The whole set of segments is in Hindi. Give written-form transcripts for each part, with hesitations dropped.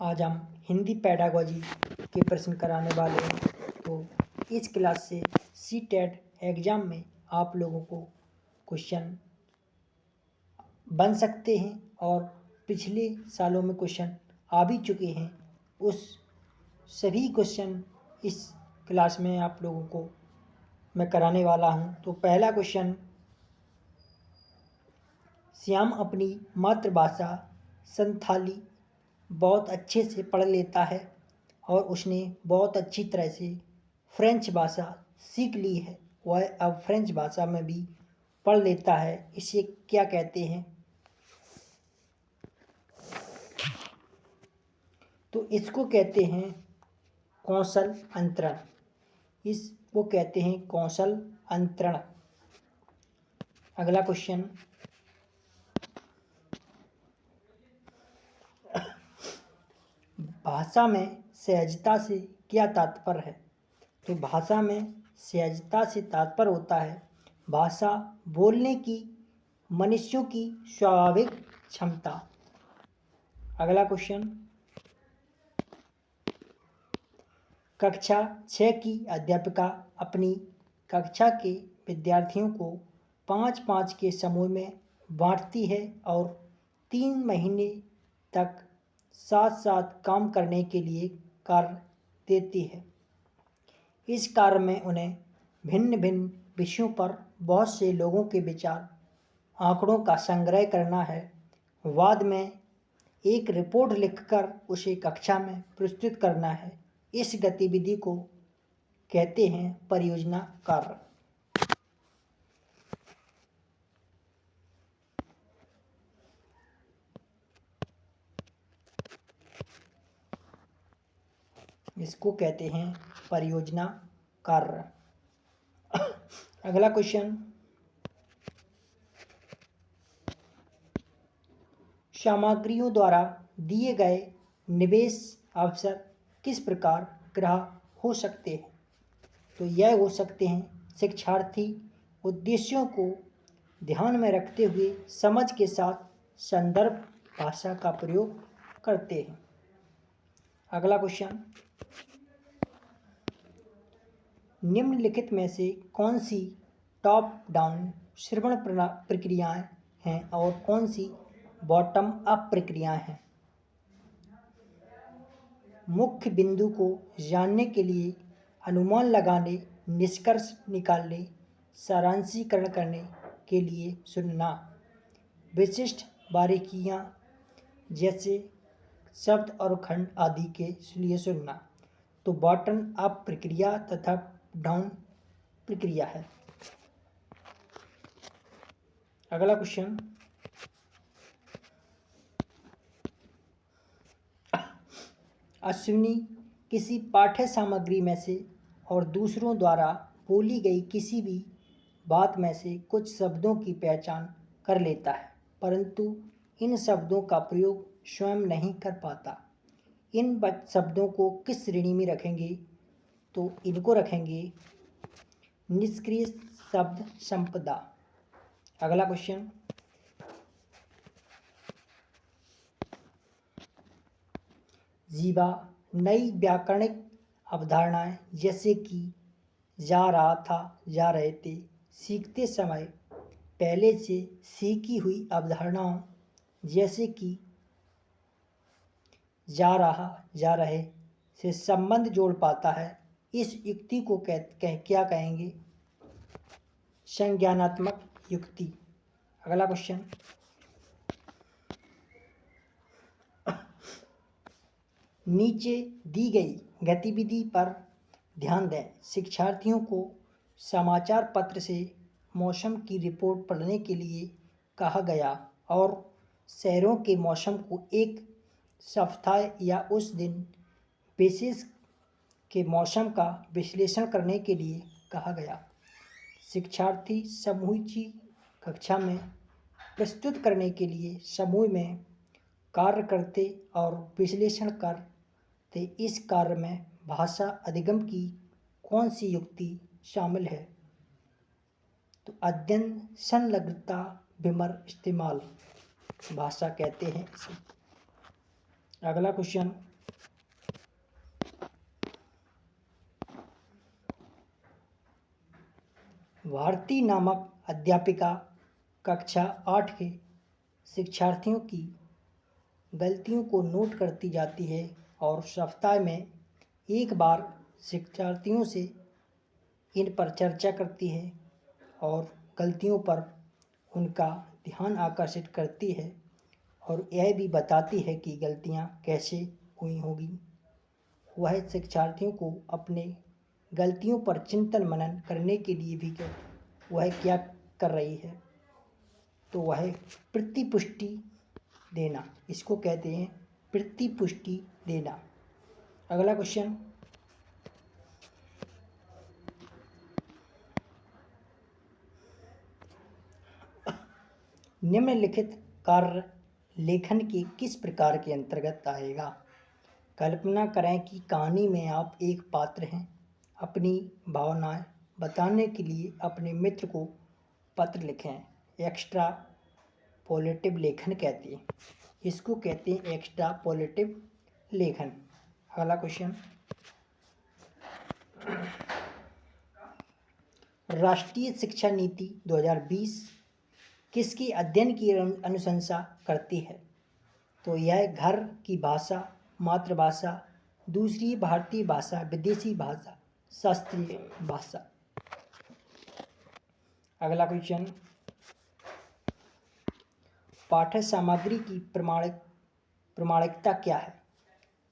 आज हम हिंदी पेडागोजी के प्रश्न कराने वाले हैं। तो इस क्लास से सीटेट एग्ज़ाम में आप लोगों को क्वेश्चन बन सकते हैं और पिछले सालों में क्वेश्चन आ भी चुके हैं। उस सभी क्वेश्चन इस क्लास में आप लोगों को मैं कराने वाला हूं। तो पहला क्वेश्चन, श्याम अपनी मातृभाषा संथाली बहुत अच्छे से पढ़ लेता है और उसने बहुत अच्छी तरह से फ्रेंच भाषा सीख ली है। वह अब फ्रेंच भाषा में भी पढ़ लेता है। इसे क्या कहते हैं? तो इसको कहते हैं कौशल अंतरण। इसको कहते हैं कौशल अंतरण। अगला क्वेश्चन, भाषा में सहजता से क्या तात्पर्य है? तो भाषा में सहजता से तात्पर्य होता है भाषा बोलने की मनुष्यों की स्वाभाविक क्षमता। अगला क्वेश्चन, कक्षा 6 की अध्यापिका अपनी कक्षा के विद्यार्थियों को 5-5 के समूह में बांटती है और 3 महीने तक साथ-साथ काम करने के लिए कार्य देती है। इस कार्य में उन्हें भिन्न-भिन्न विषयों पर बहुत से लोगों के विचार, आंकड़ों का संग्रह करना है। बाद में एक रिपोर्ट लिखकर उसे कक्षा में प्रस्तुत करना है। इस गतिविधि को कहते हैं परियोजना कार्य। इसको कहते हैं परियोजना कार्य। अगला क्वेश्चन, सामग्रियों द्वारा दिए गए निवेश अवसर किस प्रकार ग्राह्य हो सकते हैं? तो यह हो सकते हैं शिक्षार्थी उद्देश्यों को ध्यान में रखते हुए समझ के साथ संदर्भ भाषा का प्रयोग करते हैं। अगला क्वेश्चन, निम्नलिखित में से कौन सी टॉप डाउन श्रवण प्रक्रियाएं हैं और कौन सी बॉटम अप प्रक्रियाएं हैं? मुख्य बिंदु को जानने के लिए अनुमान लगाने, निष्कर्ष निकालने, सारांशीकरण करने के लिए सुनना, विशिष्ट बारीकियां जैसे शब्द और खंड आदि के लिए सुनना। तो बॉटम अप प्रक्रिया तथा डाउन प्रक्रिया है। अगला क्वेश्चन, अश्विनी किसी पाठ्य सामग्री में से और दूसरों द्वारा बोली गई किसी भी बात में से कुछ शब्दों की पहचान कर लेता है, परंतु इन शब्दों का प्रयोग स्वयं नहीं कर पाता। इन शब्दों को किस श्रेणी में रखेंगे? तो इनको रखेंगे निष्क्रिय शब्द संपदा। अगला क्वेश्चन, जीवा नई व्याकरणिक अवधारणाएं जैसे कि जा रहा था, जा रहे थे, सीखते समय पहले से सीखी हुई अवधारणाओं जैसे कि जा रहा, जा रहे से संबंध जोड़ पाता है। इस युक्ति को क्या कहेंगे? संज्ञानात्मक युक्ति। अगला क्वेश्चन, नीचे दी गई गतिविधि पर ध्यान दें। शिक्षार्थियों को समाचार पत्र से मौसम की रिपोर्ट पढ़ने के लिए कहा गया और शहरों के मौसम को एक सप्ताह या उस दिन विशेष के मौसम का विश्लेषण करने के लिए कहा गया। शिक्षार्थी समूची कक्षा में प्रस्तुत करने के लिए समूह में कार्य करते और विश्लेषण करते। इस कार्य में भाषा अधिगम की कौन सी युक्ति शामिल है? तो अध्ययन, संलग्नता, विमर्श, इस्तेमाल भाषा कहते हैं इसे। अगला क्वेश्चन, भारती नामक अध्यापिका कक्षा 8 के शिक्षार्थियों की गलतियों को नोट करती जाती है और सप्ताह में एक बार शिक्षार्थियों से इन पर चर्चा करती है और गलतियों पर उनका ध्यान आकर्षित करती है और यह भी बताती है कि गलतियाँ कैसे हुई होगी। वह शिक्षार्थियों को अपने गलतियों पर चिंतन मनन करने के लिए भी वह क्या कर रही है, तो वह प्रतिपुष्टि देना, इसको कहते हैं प्रतिपुष्टि देना। अगला क्वेश्चन, निम्नलिखित कार्य लेखन के किस प्रकार के अंतर्गत आएगा? कल्पना करें कि कहानी में आप एक पात्र हैं। अपनी भावनाएं बताने के लिए अपने मित्र को पत्र लिखें। एक्स्ट्रा पॉलिटिव लेखन कहते हैं, इसको कहते हैं एक्स्ट्रा पॉलिटिव लेखन। अगला क्वेश्चन, राष्ट्रीय शिक्षा नीति 2020 किसकी अध्ययन की अनुशंसा करती है? तो यह घर की भाषा, मातृभाषा, दूसरी भारतीय भाषा, विदेशी भाषा, शास्त्रीय भाषा। अगला क्वेश्चन, पाठ्य सामग्री की प्रमाणिकता क्या है?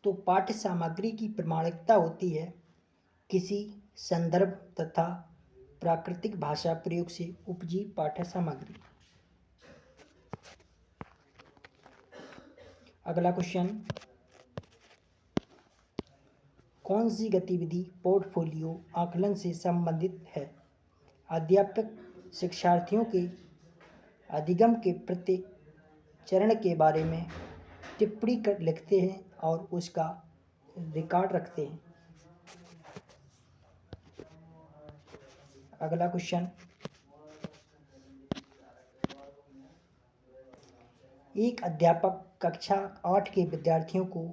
तो पाठ्य सामग्री की प्रमाणिकता होती है किसी संदर्भ तथा प्राकृतिक भाषा प्रयोग से उपजी पाठ्य सामग्री। अगला क्वेश्चन, कौन सी गतिविधि पोर्टफोलियो आकलन से संबंधित है? अध्यापक शिक्षार्थियों के अधिगम के प्रत्येक चरण के बारे में टिप्पणी लिखते हैं और उसका रिकॉर्ड रखते हैं। अगला क्वेश्चन, एक अध्यापक कक्षा 8 के विद्यार्थियों को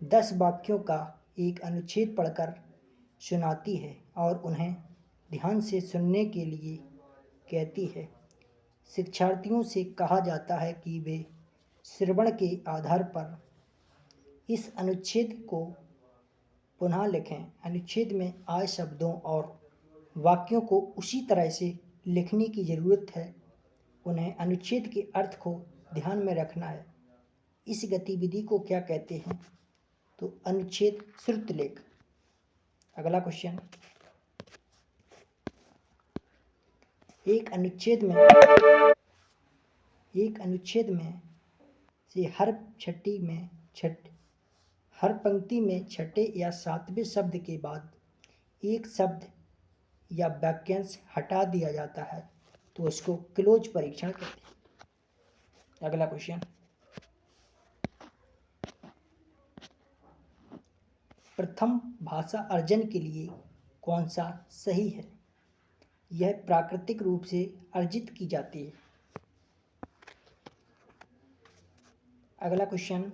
10 वाक्यों का एक अनुच्छेद पढ़कर सुनाती है और उन्हें ध्यान से सुनने के लिए कहती है। शिक्षार्थियों से कहा जाता है कि वे श्रवण के आधार पर इस अनुच्छेद को पुनः लिखें। अनुच्छेद में आए शब्दों और वाक्यों को उसी तरह से लिखने की ज़रूरत है। उन्हें अनुच्छेद के अर्थ को ध्यान में रखना है। इस गतिविधि को क्या कहते हैं? तो अनुच्छेद श्रुतलेख। अगला क्वेश्चन, एक अनुच्छेद में से हर पंक्ति में छठे या सातवें शब्द के बाद एक शब्द या वाक्यांश हटा दिया जाता है, तो इसको क्लोज परीक्षण कहते हैं। अगला क्वेश्चन, प्रथम भाषा अर्जन के लिए कौन सा सही है? यह प्राकृतिक रूप से अर्जित की जाती है। अगला क्वेश्चन,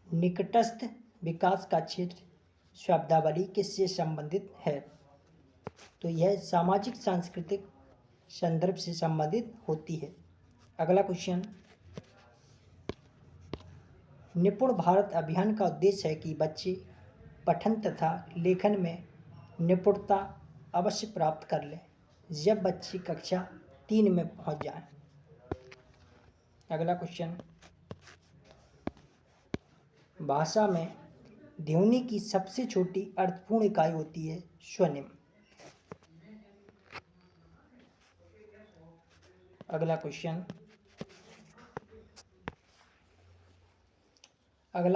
निकटस्थ विकास का क्षेत्र शब्दावली किससे संबंधित है? तो यह सामाजिक सांस्कृतिक संदर्भ से संबंधित होती है। अगला क्वेश्चन, निपुण भारत अभियान का उद्देश्य है कि बच्चे पठन तथा लेखन में निपुणता अवश्य प्राप्त कर लें जब बच्चे कक्षा 3 में पहुंच जाएं। अगला क्वेश्चन, भाषा में ध्वनि की सबसे छोटी अर्थपूर्ण इकाई होती है स्वनिम। अगला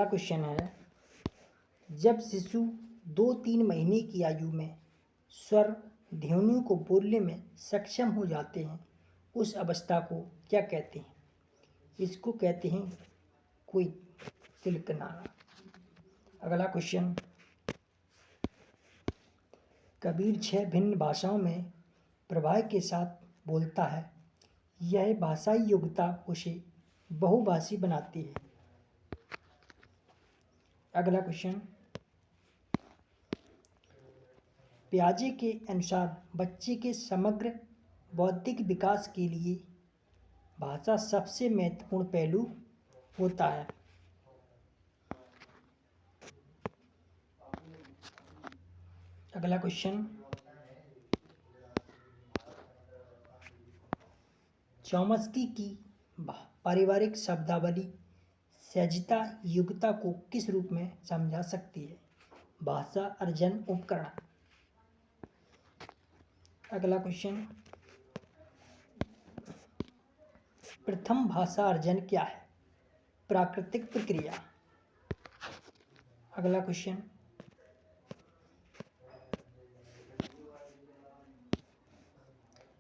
क्वेश्चन है, जब शिशु 2-3 महीने की आयु में स्वर ध्वनियों को बोलने में सक्षम हो जाते हैं, उस अवस्था को क्या कहते हैं? इसको कहते हैं कोई तिलकनाना। अगला क्वेश्चन, कबीर 6 भिन्न भाषाओं में प्रवाह के साथ बोलता है। यह भाषाई योग्यता उसे बहुभाषी बनाती है। अगला क्वेश्चन, पियाजे के अनुसार बच्चे के समग्र बौद्धिक विकास के लिए भाषा सबसे महत्वपूर्ण पहलू होता है। अगला क्वेश्चन, चॉम्स्की की पारिवारिक शब्दावली सहजता योग्यता को किस रूप में समझा सकती है? भाषा अर्जन उपकरण। अगला क्वेश्चन, प्रथम भाषा अर्जन क्या है? प्राकृतिक प्रक्रिया। अगला क्वेश्चन,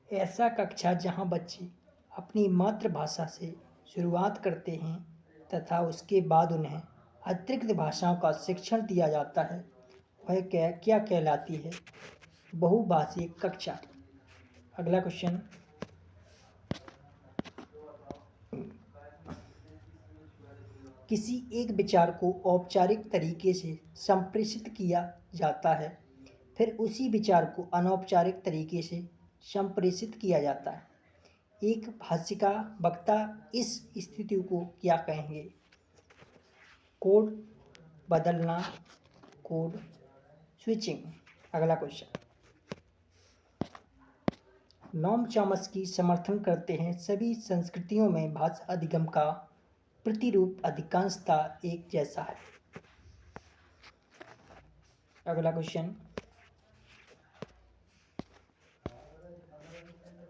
ऐसा कक्षा जहां बच्चे अपनी मातृभाषा से शुरुआत करते हैं तथा उसके बाद उन्हें अतिरिक्त भाषाओं का शिक्षण दिया जाता है, वह क्या कहलाती है? बहुभाषीय कक्षा। अगला क्वेश्चन, किसी एक विचार को औपचारिक तरीके से संप्रेषित किया जाता है, फिर उसी विचार को अनौपचारिक तरीके से संप्रेषित किया जाता है। एक भाषिका वक्ता इस स्थिति को क्या कहेंगे? कोड बदलना, कोड स्विचिंग। अगला क्वेश्चन, नोम चॉम्स्की समर्थन करते हैं सभी संस्कृतियों में भाषा अधिगम का प्रतिरूप अधिकांशतः एक जैसा है। अगला क्वेश्चन,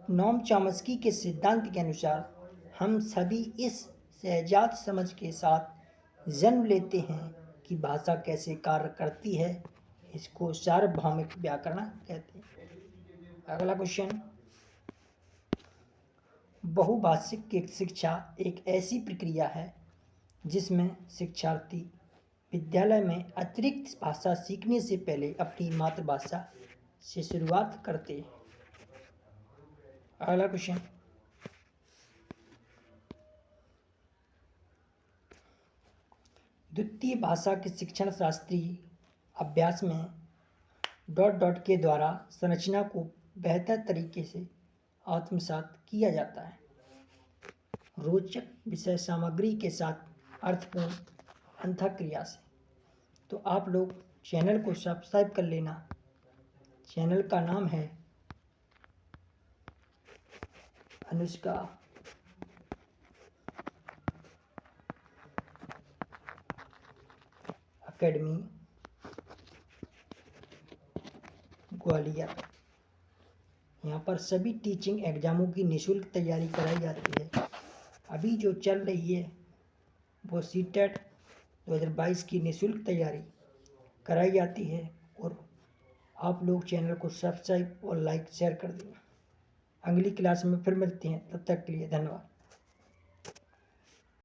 नोम चॉम्स्की के सिद्धांत के अनुसार हम सभी इस सहजात समझ के साथ जन्म लेते हैं कि भाषा कैसे कार्य करती है। इसको सार्वभौमिक व्याकरण कहते हैं। अगला क्वेश्चन, बहुभाषिक की शिक्षा एक ऐसी प्रक्रिया है जिसमें शिक्षार्थी विद्यालय में अतिरिक्त भाषा सीखने से पहले अपनी मातृभाषा से शुरुआत करते हैं। अगला क्वेश्चन, द्वितीय भाषा के शिक्षण शास्त्रीय अभ्यास में डॉट के द्वारा संरचना को बेहतर तरीके से आत्मसात किया जाता है। रोचक विषय सामग्री के साथ अर्थपूर्ण अंतःक्रिया से। तो आप लोग चैनल को सब्सक्राइब कर लेना। चैनल का नाम है अनुष्का एकेडमी ग्वालियर। यहाँ पर सभी टीचिंग एग्जामों की निःशुल्क तैयारी कराई जाती है। अभी जो चल रही है वो सीटेट 2022 की निःशुल्क तैयारी कराई जाती है। और आप लोग चैनल को सब्सक्राइब और लाइक शेयर कर देना। अगली क्लास में फिर मिलते हैं, तब तक के लिए धन्यवाद।